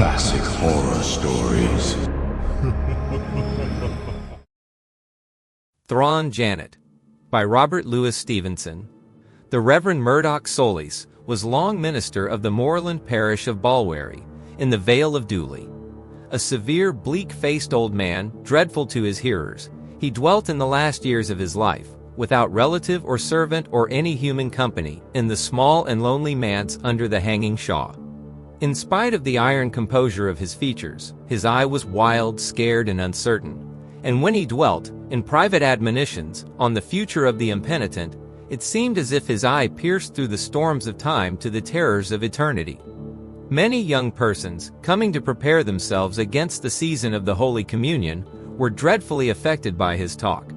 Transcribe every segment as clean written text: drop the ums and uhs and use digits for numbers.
Classic horror stories. Thrawn Janet by Robert Louis Stevenson. The Reverend Murdoch Solis was long minister of the moorland parish of Balwearie, in the Vale of Dooley. A severe, bleak-faced old man, dreadful to his hearers, he dwelt in the last years of his life, without relative or servant or any human company, in the small and lonely manse under the hanging shaw. In spite of the iron composure of his features, his eye was wild, scared, and uncertain. And when he dwelt, in private admonitions, on the future of the impenitent, it seemed as if his eye pierced through the storms of time to the terrors of eternity. Many young persons, coming to prepare themselves against the season of the Holy Communion, were dreadfully affected by his talk.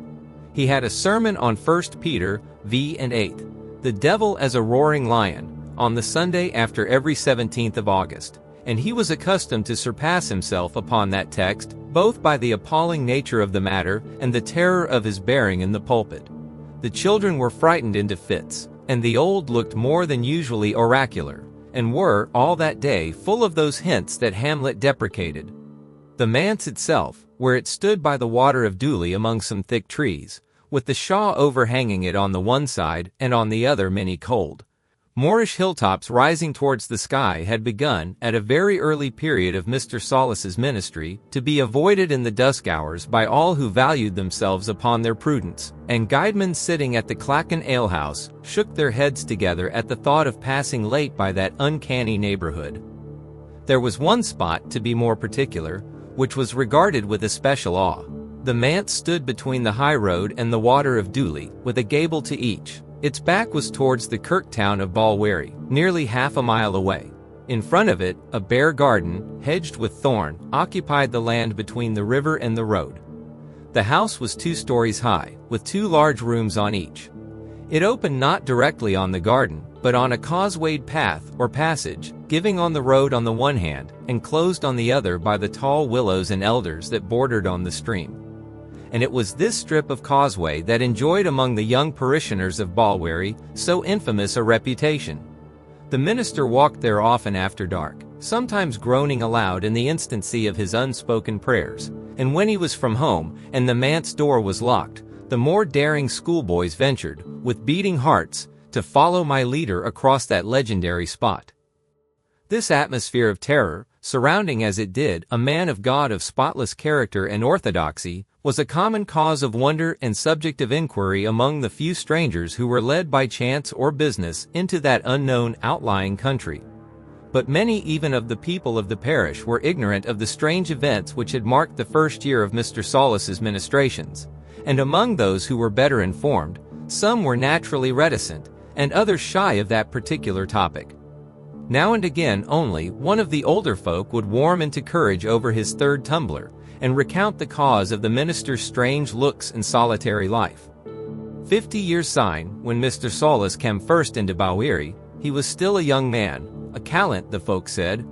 He had a sermon on 1 Peter v. and 8, the devil as a roaring lion, on the Sunday after every 17th of August, and he was accustomed to surpass himself upon that text, both by the appalling nature of the matter and the terror of his bearing in the pulpit. The children were frightened into fits, and the old looked more than usually oracular, and were, all that day, full of those hints that Hamlet deprecated. The manse itself, where it stood by the water of Dooley among some thick trees, with the shaw overhanging it on the one side and on the other many cold, moorish hilltops rising towards the sky, had begun, at a very early period of Mr. Solis's ministry, to be avoided in the dusk hours by all who valued themselves upon their prudence, and guidemen sitting at the Clachan alehouse shook their heads together at the thought of passing late by that uncanny neighborhood. There was one spot, to be more particular, which was regarded with especial awe. The manse stood between the high road and the water of Dooley, with a gable to each. Its back was towards the kirk town of Balwearie, nearly half a mile away. In front of it, a bare garden, hedged with thorn, occupied the land between the river and the road. The house was 2 stories high, with 2 large rooms on each. It opened not directly on the garden, but on a causewayed path or passage, giving on the road on the one hand, and closed on the other by the tall willows and elders that bordered on the stream. And it was this strip of causeway that enjoyed among the young parishioners of Balwearie so infamous a reputation. The minister walked there often after dark, sometimes groaning aloud in the instancy of his unspoken prayers, and when he was from home and the manse door was locked, the more daring schoolboys ventured, with beating hearts, to follow my leader across that legendary spot. This atmosphere of terror, surrounding as it did a man of God of spotless character and orthodoxy, was a common cause of wonder and subject of inquiry among the few strangers who were led by chance or business into that unknown outlying country. But many even of the people of the parish were ignorant of the strange events which had marked the first year of Mr. Solis's ministrations, and among those who were better informed, some were naturally reticent, and others shy of that particular topic. Now and again only one of the older folk would warm into courage over his third tumbler, and recount the cause of the minister's strange looks and solitary life. 50 years syne, when Mr. Solis came first into Balwearie, he was still a young man, a callant, the folk said,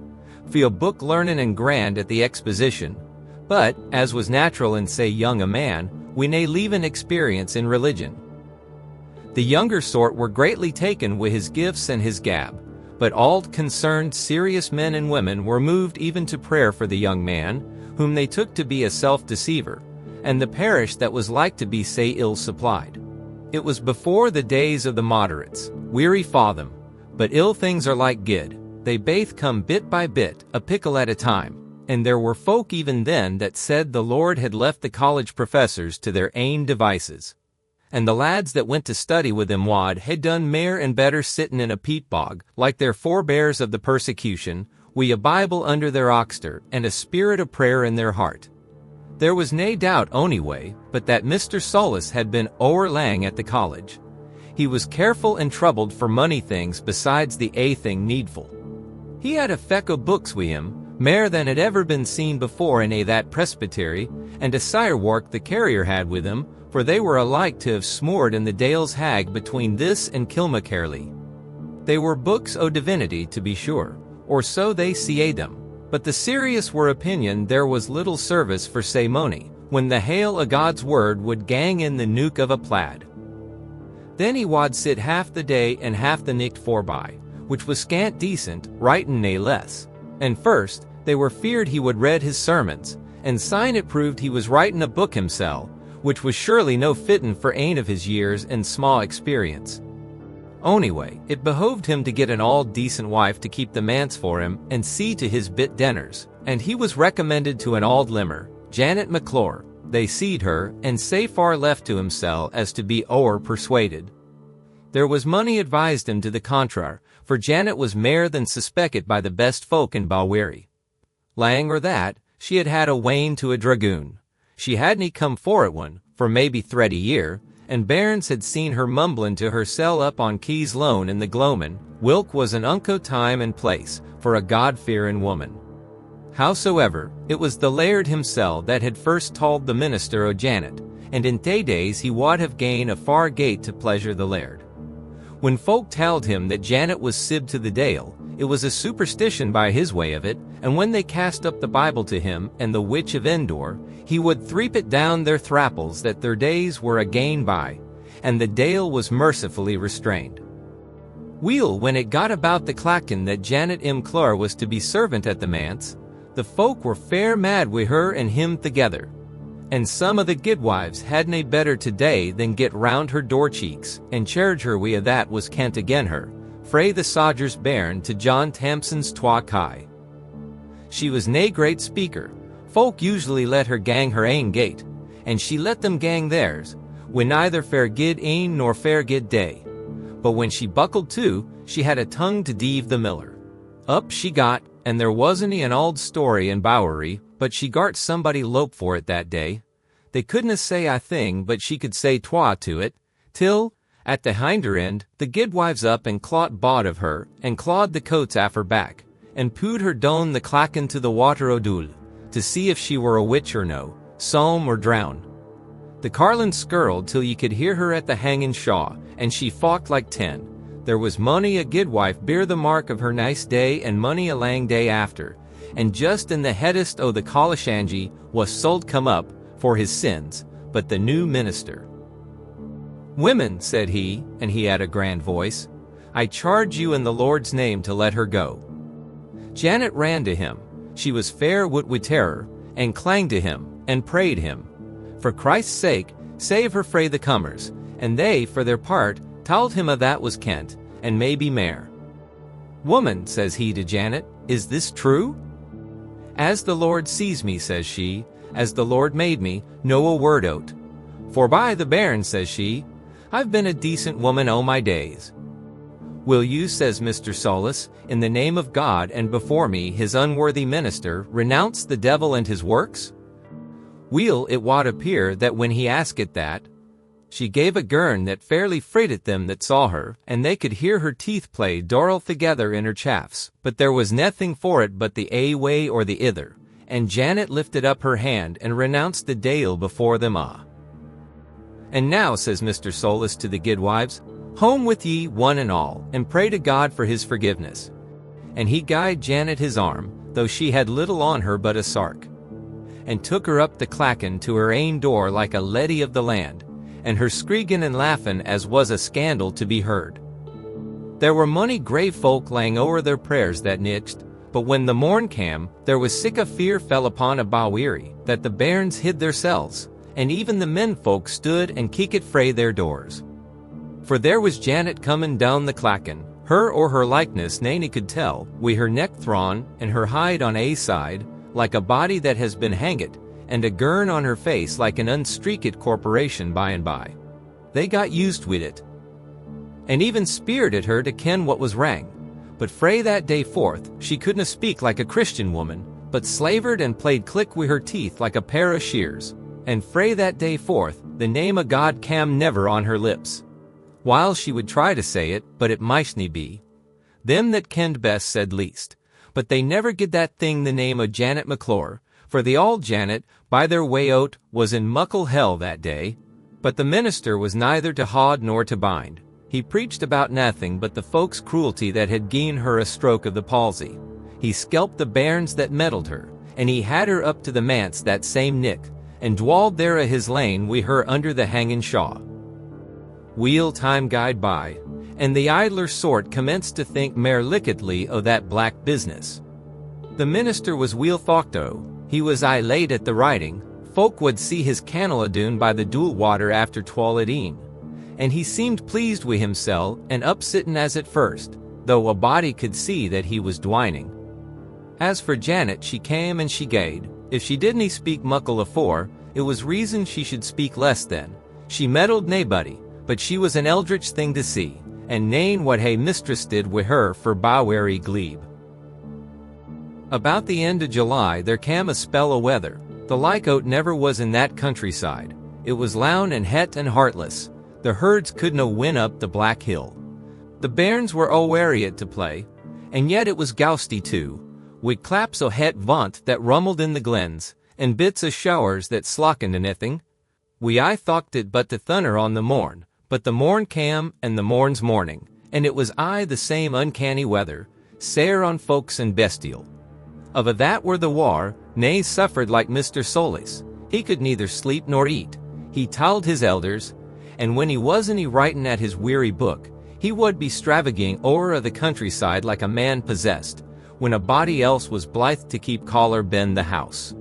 for a book learning and grand at the exposition, but, as was natural in say young a man, we nae leaving experience in religion. The younger sort were greatly taken with his gifts and his gab, but all concerned serious men and women were moved even to prayer for the young man, whom they took to be a self-deceiver, and the parish that was like to be sae ill-supplied. It was before the days of the moderates, weary fa them, but ill things are like gid, they baith come bit by bit, a pickle at a time, and there were folk even then that said the Lord had left the college professors to their ain devices. And the lads that went to study with him wad had done mair and better sittin' in a peat bog, like their forebears of the persecution, wi' a Bible under their oxter, and a spirit of prayer in their heart. There was nae doubt onyway, but that Mr. Solis had been ower lang at the college. He was careful and troubled for money things besides the ae thing needful. He had a feck o' books wi' him, mair than had ever been seen before in that presbytery, and a sirewark the carrier had with him, for they were alike to have smoored in the Dale's Hag between this and Kilmacarley. They were books o' divinity, to be sure, or so they seed them, but the serious were opinion there was little service for sae mony, when the hail o' God's word would gang in the nook of a plaid. Then he wad sit half the day and half the nicht forby, which was scant decent, writin' nae less. And first, They were feared he would read his sermons, and sign it proved he was writing a book himself, which was surely no fittin' for ane of his years and small experience. Anyway, it behoved him to get an all-decent wife to keep the manse for him and see to his bit dinners, and he was recommended to an auld limmer, Janet McClure. They seed her, and sae far left to himself as to be o'er persuaded. There was money advised him to the contrary, for Janet was mair than suspected by the best folk in Balwearie. Lang or that, she had had a wane to a dragoon. She hadn't come for it one, for maybe thread a year, and bairns had seen her mumblin' to hersel up on Keys Lone in the gloamin', whilk was an unco time and place for a God-fearin' woman. Howsoever, it was the laird himsel that had first told the minister o' Janet, and in they days he wad have gained a far gate to pleasure the laird. When folk telled him that Janet was sib to the dale, it was a superstition by his way of it, and when they cast up the Bible to him and the Witch of Endor, he would threep it down their thrapples that their days were again by, and the dale was mercifully restrained. Weel, when it got about the clackin that Janet McClure was to be servant at the manse, the folk were fair mad wi' her and him together, and some of the guidwives hadn't a better today than get round her door cheeks and charge her wi' that was kent again her, frae the sodgers bairn to John Tamson's twa kai. She was nae great speaker. Folk usually let her gang her ain gait, and she let them gang theirs, when neither fair gid een nor fair gid day. But when she buckled to, she had a tongue to deave the miller. Up she got, and there wasn't an auld story in Bowery, but she gart somebody lope for it that day. They couldna say a thing, but she could say twa to it, till, at the hinder end, the guidwives up and clawed bawd of her, and clawed the coats aff her back, and pooed her down the clackin to the water o'doul, to see if she were a witch or no, psalm or drown. The carlin skirled till ye could hear her at the hangin' shaw, and she fought like 10. There was mony a guidwife bear the mark of her nice day and mony a lang day after, and just in the headest o' the Collishangy was sold come up, for his sins, but the new minister. "Women," said he, and he had a grand voice, "I charge you in the Lord's name to let her go." Janet ran to him. She was fair wi' terror, and clanged to him, and prayed him, for Christ's sake, save her frae the cummers, and they, for their part, told him a that was kent, and maybe mair. "Woman," says he to Janet, "is this true?" "As the Lord sees me," says she, "as the Lord made me, no a word o't. For by the bairn," says she, "I've been a decent woman o' my days." "Will you," says Mr. Solus, "in the name of God and before me, his unworthy minister, renounce the devil and his works?" Weel, it wad appear that when he asked it that, she gave a girn that fairly freighted them that saw her, and they could hear her teeth play dorl together in her chaffs, but there was naething for it but the ae way or the ither, and Janet lifted up her hand and renounced the dale before them a'. "And now," says Mr. Solus to the guidwives, "home with ye one and all, and pray to God for his forgiveness." And he gied Janet his arm, though she had little on her but a sark, and took her up the clackin to her ain door like a leddy of the land, and her screegin' and laughin' as was a scandal to be heard. There were mony grave folk lang o'er their prayers that nicht, but when the morn came, there was sic a fear fell upon a Balwearie, that the bairns hid theirselves, and even the men folk stood and keekit frae their doors. For there was Janet comin' down the clackin, her or her likeness nane could tell, wi' her neck thrawn, and her hide on ae side, like a body that has been hangit, and a girn on her face like an unstreakit corporation by and by. They got used wid it, and even speered at her to ken what was wrang. But frae that day forth, she couldna speak like a Christian woman, but slavered and played click wi' her teeth like a pair o' shears. And frae that day forth, the name o' God cam never on her lips. While she would try to say it, but it mightna be. Them that kenned best said least. But they never gid that thing the name o' Janet McClure, for the auld Janet, by their way out, was in muckle hell that day. But the minister was neither to haud nor to bind. He preached about nothing but the folks' cruelty that had gi'en her a stroke of the palsy. He skelped the bairns that meddled her, and he had her up to the manse that same nick, and dwalled there a his lane wi' her under the hangin' shaw. Weel, time gied by, and the idler sort commenced to think mair licketly o' that black business. The minister was weel thocto, he was aye late at the writing, folk would see his cannel adoon by the dule water after 12 and he seemed pleased wi' himsel and up-sitting as at first, though a body could see that he was dwining. As for Janet, she came and she gaed, if she didn't speak muckle afore, it was reason she should speak less then. She meddled naebody, but she was an eldritch thing to see, and nane what hey mistress did wi' her for Bowery glebe. About the end of July there came a spell o' weather, the like o't never was in that countryside. It was lown and het and heartless, the herds could no win up the Black Hill. The bairns were o' weary at to play, and yet it was gousty too, wi' claps o' het vaunt that rumbled in the glens, and bits o' showers that slockened anything. We aye thocht it but to thunner on the morn, but the morn cam and the morn's morning, and it was aye the same uncanny weather, sair on folks and bestial. Of a that were the war, nae suffered like Mr. Solis. He could neither sleep nor eat. He telled his elders, and when he wasn't writing at his weary book, he would be stravaguing o'er the countryside like a man possessed, when a body else was blithe to keep collar ben the house.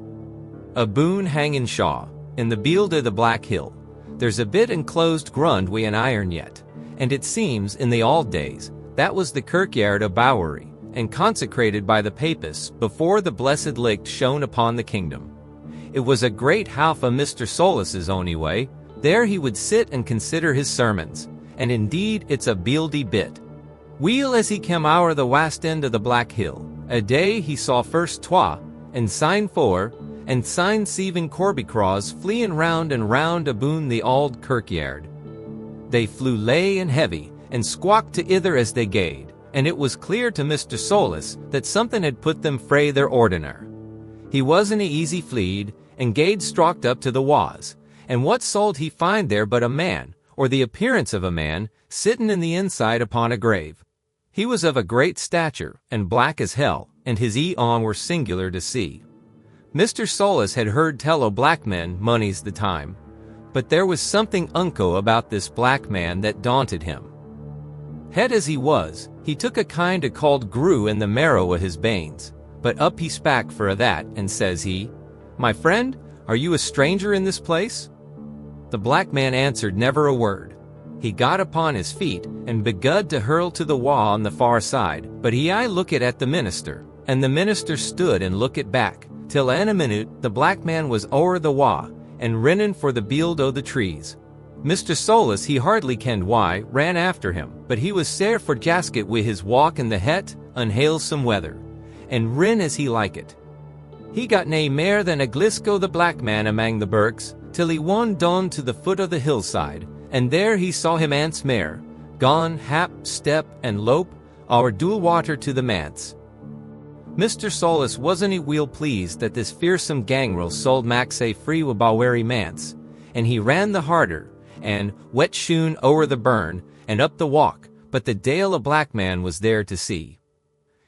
A boon hanging shaw, in the bield o' the Black Hill, there's a bit enclosed grund wi' an iron yet, and it seems, in the auld days, that was the kirkyard o' Bowery, and consecrated by the papists before the blessed licht shone upon the kingdom. It was a great half o' Mr. Solis's ony way. There he would sit and consider his sermons, and indeed it's a bieldy bit. Weel as he came ower the west end of the Black Hill, a day he saw first twa, and syne four, and syne 7 corbycraws fleeing round and round aboon the auld kirkyard. They flew lay and heavy, and squawked to ither as they gaed, and it was clear to Mr. Solis that something had put them frae their ordinar. He wasn't easy fleed, and gaed strocked up to the was, and what sould he find there but a man, or the appearance of a man, sitting in the inside upon a grave. He was of a great stature, and black as hell, and his on were singular to see. Mr. Solis had heard tell o' black men mony's the time, but there was something unco about this black man that daunted him. Het as he was, he took a kind o' called grew in the marrow o' his banes, but up he spak for a that, and says he, "My friend, are you a stranger in this place?" The black man answered never a word. He got upon his feet, and begud to hurl to the wa on the far side, but he aye looked at the minister, and the minister stood and looked back, till in a minute the black man was o'er the wa, and rinnin' for the bield o' the trees. Mr. Solis, he hardly kenned why, ran after him, but he was sair for jasket wi' his walk in the het, unhalesome weather, and rin as he liked. He got nae mair than a glisk o' the black man amang the birks, till he won down to the foot o' the hillside, and there he saw him ance mair, gone hap, step, and lope, o'er dule water to the manse. Mr. Solis wasn't weel pleased that this fearsome gangrel sold Max a free wi' Bowery manse, and he ran the harder, and wet shoon o'er the burn, and up the walk, but the dale o' black man was there to see.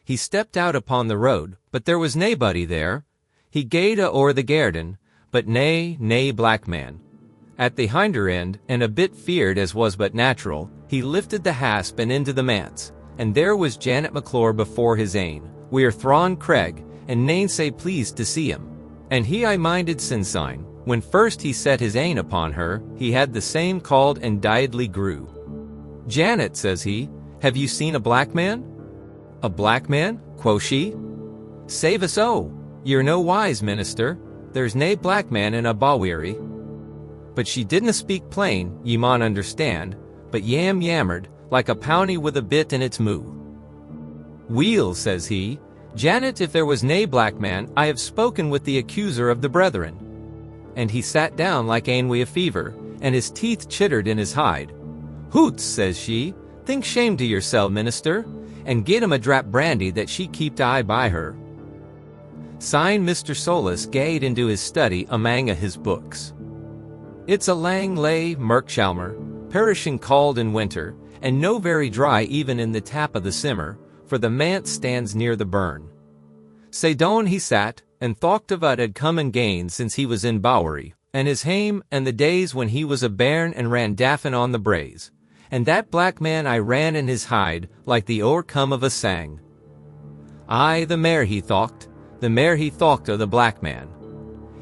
He stepped out upon the road, but there was naebody there. He gaed o'er the garden, but nae black man. At the hinder end, and a bit feared as was but natural, he lifted the hasp and into the manse, and there was Janet McClure before his ain, wi' Thrawn Craig, and nane sae pleased to see him. And he I minded sinsyne, when first he set his ain upon her, he had the same called and diedly grew. "Janet," says he, "have you seen a black man?" "A black man?" quo' she. "Save us you're no wise, minister, there's nae black man in a Bowery." But she didna speak plain, ye maun understand, but yammered, like a pownie with a bit in its moo. "Weel," says he, "Janet, if there was nae black man, I have spoken with the accuser of the brethren." And he sat down like ane wi' a fever, and his teeth chittered in his hide. "Hoots," says she, "think shame to yoursel, minister, and get him a drap brandy that she keeped aye by her." Syne Mr. Solis gaed into his study amang o' his books. It's a lang lay Merkshalmer, perishing cold in winter, and no very dry even in the tap of the simmer, for the manse stands near the burn. Sae down he sat, and thocht of what had come and gane since he was in Bowery, and his hame, and the days when he was a bairn and ran daffin on the braes, and that black man I ran in his hide, like the o'ercome of a sang. Aye, the mair he thocht, the mair he thought o' the black man.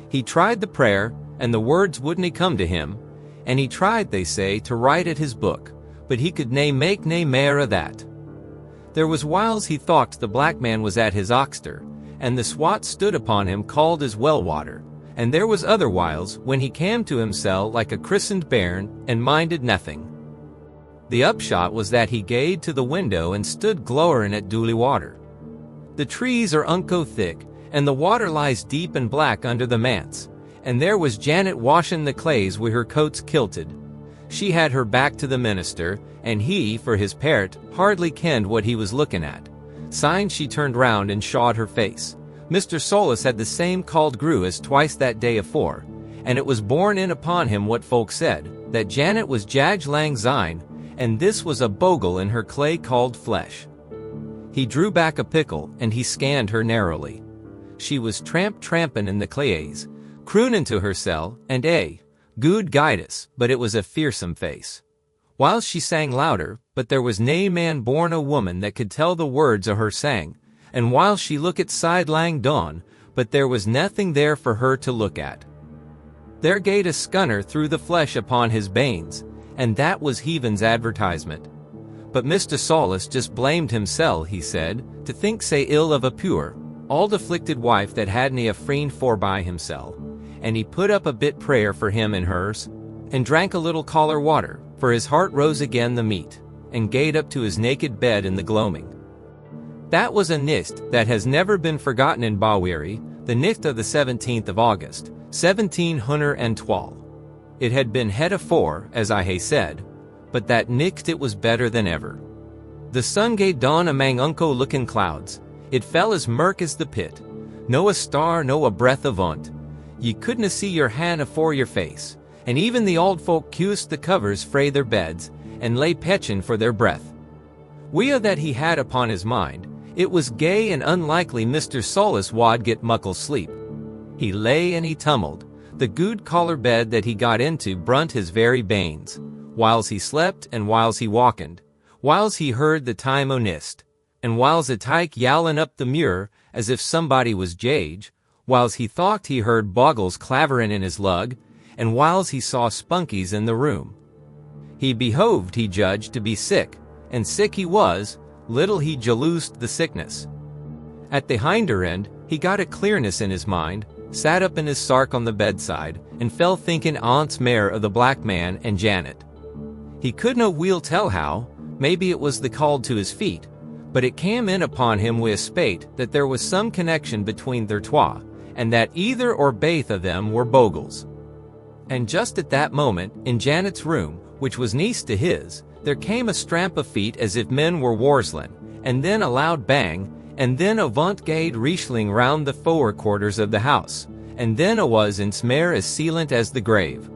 He tried the prayer, and the words wouldnae come to him, and he tried, they say, to write at his book, but he could nae make nae mair o' that. There was whiles he thought the black man was at his oxter, and the swat stood upon him called as well water, and there was other whiles when he came to himsel like a christened bairn, and minded nothing. The upshot was that he gaed to the window and stood glowerin' at Dooley water. The trees are unco thick, and the water lies deep and black under the manse, and there was Janet washin' the clays wi' her coats kilted. She had her back to the minister, and he, for his part, hardly kenned what he was looking at. Syne she turned round and shawed her face. Mr. Solus had the same called grew as twice that day afore, and it was borne in upon him what folk said, that Janet was Jadge Lang Syne, and this was a bogle in her clay called flesh. He drew back a pickle, and he scanned her narrowly. She was trampin' in the clays, croonin' to hersel, and good guide us, but it was a fearsome face. Whiles she sang louder, but there was nae man born a woman that could tell the words o' her sang, and while she looked sidelong down, but there was nothing there for her to look at. There gaed a scunner through the flesh upon his banes, and that was heathen's advertisement. But Mr. Solus just blamed himsel, he said, to think sae ill of a pure, all-afflicted wife that hadn't a friend forby himsel, and he put up a bit prayer for him and hers, and drank a little caller water, for his heart rose again the meat, and gaed up to his naked bed in the gloaming. That was a nicht that has never been forgotten in Balwearie, the nicht of the 17th of August, 1712. It had been het afore, as I hae said, but that nicht it was better than ever. The sun gaed dawn amang unco looking clouds. It fell as murk as the pit. No a star, no a breath of unt. Ye couldna see your hand afore your face, and even the old folk cused the covers frae their beds, and lay petchin' for their breath. Wea that he had upon his mind, it was gay and unlikely Mr. Solus wad get muckle sleep. He lay and he tumbled. The good collar bed that he got into brunt his very banes, whiles he slept and whiles he walkened, whiles he heard the time o' nist, and whiles a tyke yowlin' up the muir as if somebody was jage, whiles he thought he heard bogles claverin' in his lug, and whiles he saw spunkies in the room. He behoved, he judged, to be sick, and sick he was, little he jaloosed the sickness. At the hinder end, he got a clearness in his mind, sat up in his sark on the bedside, and fell thinking once mair of the black man and Janet. He could no weel tell how, maybe it was the called to his feet, but it came in upon him wi' a spate that there was some connection between their twa, and that either or baith of them were bogles. And just at that moment, in Janet's room, which was neist to his, there came a stramp of feet as if men were warslin', and then a loud bang, and then a vaunt gaed reechling round the forward quarters of the house, and then a was in smare as sealant as the grave.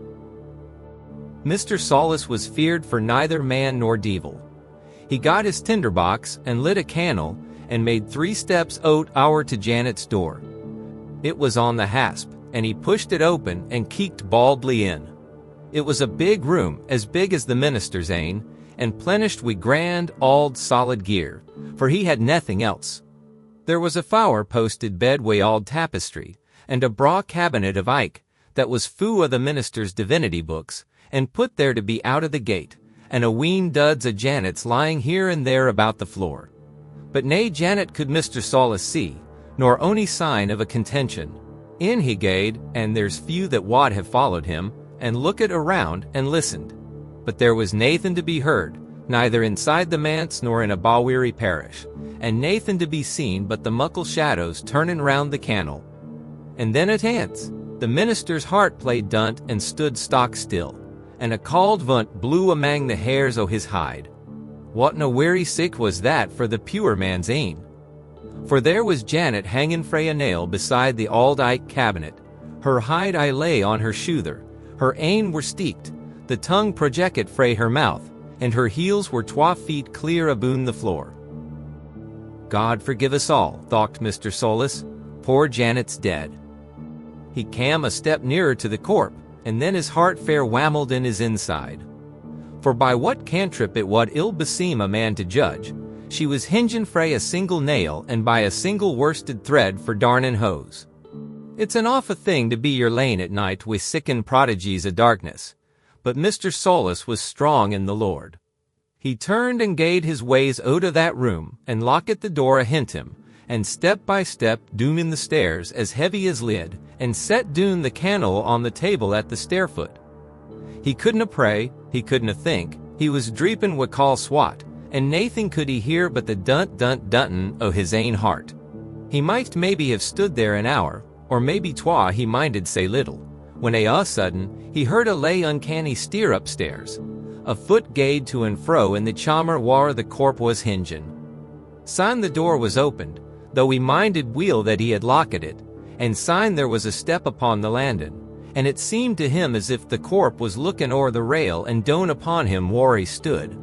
Mr. Solus was feared for neither man nor devil. He got his tinderbox and lit a candle, and made 3 steps out hour to Janet's door. It was on the hasp, and he pushed it open and keeked baldly in. It was a big room, as big as the minister's ain, and plenished wi' grand, auld, solid gear, for he had nothing else. There was a flower-posted bed wi' auld tapestry, and a braw cabinet of ike, that was fu' o' the minister's divinity books, and put there to be out of the gate, and a wheen duds o' Janet's lying here and there about the floor. But nae Janet could Mr. Solus see, nor ony sign of a contention. In he gaed, and there's few that wad have followed him, and looked around and listened. But there was nathan to be heard, neither inside the manse nor in a Balwearie parish, and nathan to be seen but the muckle shadows turnin' round the candle. And then at ance, the minister's heart played dunt and stood stock still, and a cauld vunt blew amang the hairs o' his hide. What na weary sick was that for the pure man's ain? For there was Janet hangin' frae a nail beside the auld ike cabinet. Her hide I lay on her shouther, her ain were steeked, the tongue projected frae her mouth, and her heels were 2 feet clear aboon the floor. God forgive us all, thought Mr. Solus, poor Janet's dead. He cam a step nearer to the corpse, and then his heart fair whammeled in his inside. For by what cantrip it wad ill beseem a man to judge, She was hingin' frae a single nail and by a single worsted thread for darnin' hose. It's an awfu' thing to be your lane at night wi' siccan prodigies o' darkness, but Mr. Solus was strong in the Lord. He turned and gaed his ways out o' that room, and lockit the door ahint him, and step by step doon the stairs as heavy as lead, and set doon the candle on the table at the stairfoot. He couldna pray, he couldna think, he was dreepin' wi' call swat, and naething could he hear but the dunt-dunt-duntin' o' his ain heart. He might maybe have stood there an hour, or maybe twa he minded sae little, when a sudden he heard a lay uncanny steer upstairs. A foot gaed to and fro in the chamber whar the corp was hingin'. Syne the door was opened, though he minded weel that he had lockit it, and syne there was a step upon the landing, and it seemed to him as if the corp was lookin' o'er the rail and down upon him whar he stood.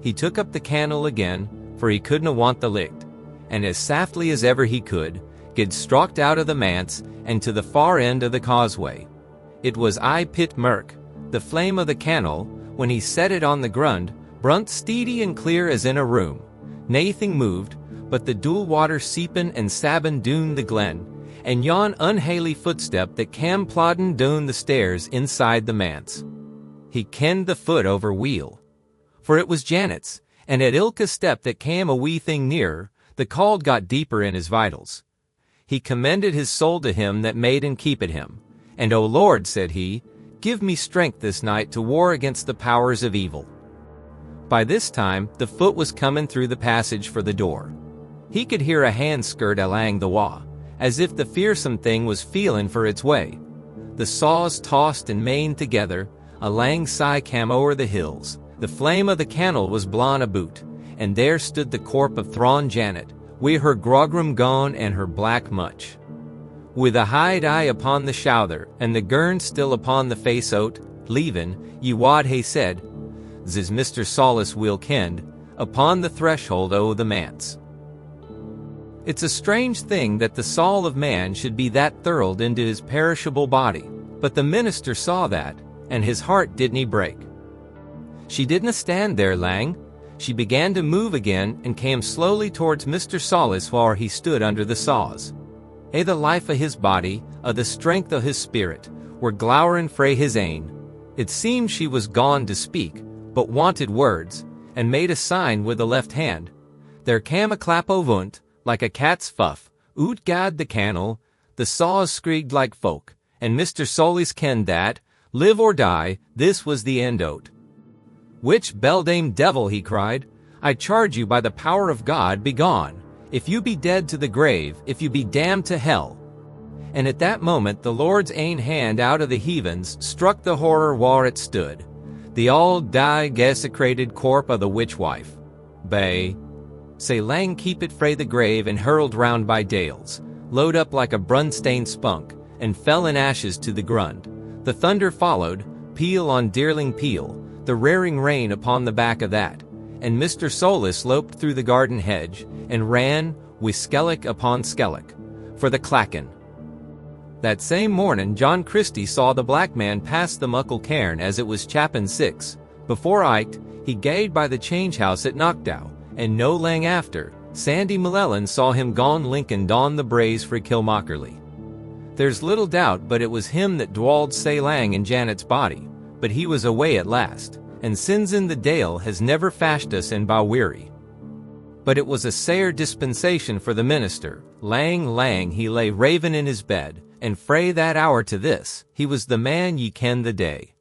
He took up the candle again, for he couldna want the licht, and as saftly as ever he could, ged strocked out of the manse and to the far end of the causeway. It was aye pit mirk, the flame of the candle, when he set it on the grund, brunt steady and clear as in a room. Naething moved, but the dual water seepin' and sabbin' doon the glen, and yon unhaly footstep that cam ploddin' down the stairs inside the manse. He kenned the foot over wheel, for it was Janet's, and at ilka step that cam a wee thing nearer, the call got deeper in his vitals. He commended his soul to him that made and keepit him, and O Lord, said he, give me strength this night to war against the powers of evil. By this time, the foot was comin' through the passage for the door. He could hear a hand skirt alang the wa, as if the fearsome thing was feelin' for its way. The saws tossed and mained together, a lang sigh cam o'er the hills, the flame of the candle was blawn aboot, and there stood the corp of Thrawn Janet, wi' her grogram gone and her black much. With a Hyde eye upon the shouther, and the gurn still upon the face o't, leavin', ye wad hae said, "'Zis Mr. Solus weel kenned," upon the threshold o' the manse. It's a strange thing that the soul of man should be that thurled into his perishable body, but the minister saw that, and his heart didn't break. She didn't stand there lang. She began to move again and came slowly towards Mr. Solus while he stood under the saws. The life o' his body, o' the strength o' his spirit, were glowering frae his ain. It seemed she was gone to speak, but wanted words, and made a sign with the left hand. There cam a clap o' wunt, like a cat's fuff, oot gaed the candle, the saws screeged like folk, and Mr. Solus kenned that, live or die, this was the end o't. "Which beldame devil," he cried, "I charge you by the power of God, begone, if you be dead to the grave, if you be damned to hell." And at that moment the Lord's ain hand out of the heavens struck the horror whar it stood, the all-die desecrated corp of the witch-wife. Bay, say lang keep it frae the grave and hurled round by dales, load up like a brun-stained spunk, and fell in ashes to the grund. The thunder followed, peal on dearling peal, the raring rain upon the back of that, and Mr. Solus loped through the garden hedge, and ran, wi' skellick upon skellick, for the clachan. That same mornin' John Christie saw the black man pass the muckle cairn as it was chappin' 6. Before icht, he gaed by the change house at Knockdow, and no lang after, Sandy Llewellyn saw him gone Lincoln don the braes frae Kilmackerley. There's little doubt but it was him that dwalled sae lang in Janet's body, but he was away at last, and sins in the dale has never fashed us in Bowweary. But it was a sair dispensation for the minister. Lang he lay ravin' in his bed, and frae that hour to this, he was the man ye ken the day.